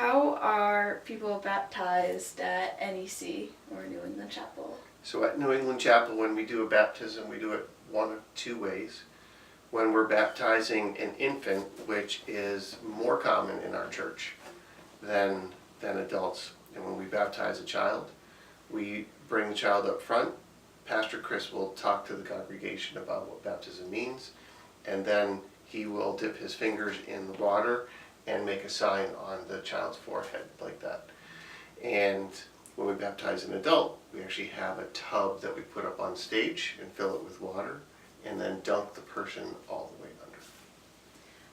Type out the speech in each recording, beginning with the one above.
How are people baptized at NEC or New England Chapel? So at New England Chapel, when we do a baptism, we do it one of two ways. When we're baptizing an infant, which is more common in our church than adults, and when we baptize a child, we bring the child up front. Pastor Chris will talk to the congregation about what baptism means, and then he will dip his fingers in the water and make a sign on the child's forehead like that. And when we baptize an adult, we actually have a tub that we put up on stage and fill it with water and then dunk the person all the way under.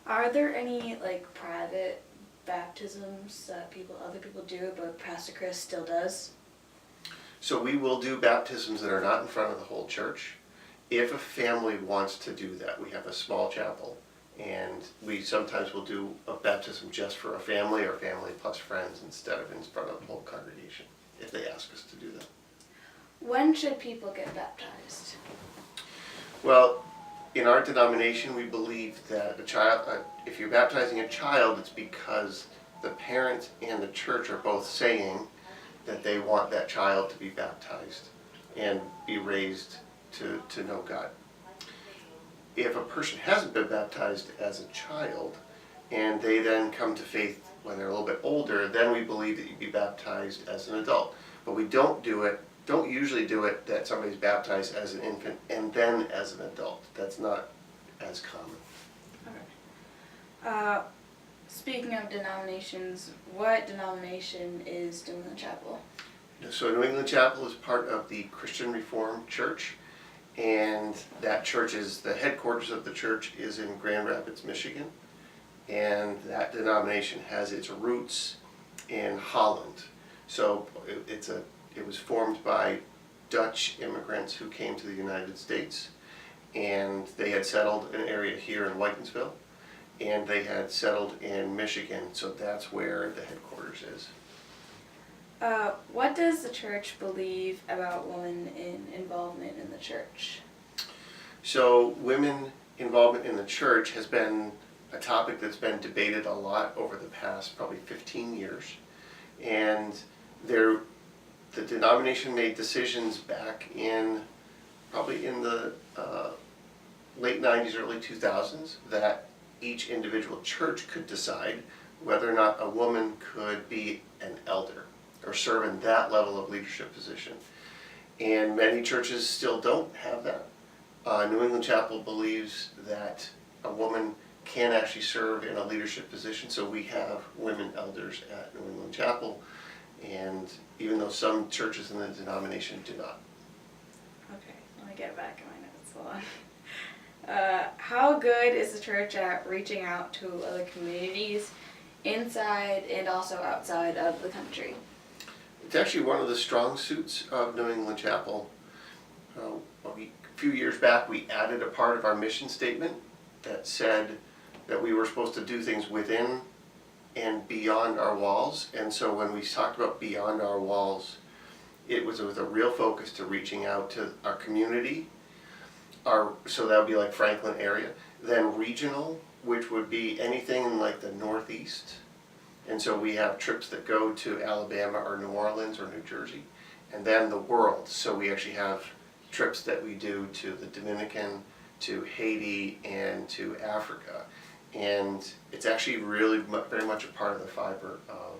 Are there any private baptisms that other people do but Pastor Chris still does? So we will do baptisms that are not in front of the whole church. If a family wants to do that, we have a small chapel, and we sometimes will do a baptism just for a family or family plus friends instead of in front of the whole congregation, if they ask us to do that. When should people get baptized? Well, in our denomination, we believe that if you're baptizing a child, it's because the parent and the church are both saying that they want that child to be baptized and be raised to know God. If a person hasn't been baptized as a child and they then come to faith when they're a little bit older, then we believe that you'd be baptized as an adult. But we don't usually do it that somebody's baptized as an infant and then as an adult. That's not as common. Okay. Speaking of denominations, what denomination is New England Chapel? So New England Chapel is part of the Christian Reformed Church, and that church the headquarters of the church is in Grand Rapids, Michigan, and that denomination has its roots in Holland. So it was formed by Dutch immigrants who came to the United States, and they had settled an area here in Whitensville, and they had settled in Michigan, so that's where the headquarters is. What does the church believe about women involvement in the church? So women involvement in the church has been a topic that's been debated a lot over the past probably 15 years. And the denomination made decisions back probably in the late 90s, early 2000s, that each individual church could decide whether or not a woman could be an elder or serve in that level of leadership position. And many churches still don't have that. New England Chapel believes that a woman can actually serve in a leadership position, so we have women elders at New England Chapel, and even though some churches in the denomination do not. Okay, let me get back in my notes. Hold on. How good is the church at reaching out to other communities inside and also outside of the country? It's actually one of the strong suits of New England Chapel. A few years back, we added a part of our mission statement that said that we were supposed to do things within and beyond our walls. And so when we talked about beyond our walls, it was with a real focus to reaching out to our community. So that would be like Franklin area. Then regional, which would be anything in like the Northeast. And so we have trips that go to Alabama or New Orleans or New Jersey. And then the world. So we actually have trips that we do to the Dominican, to Haiti, and to Africa. And it's actually really very much a part of the fiber of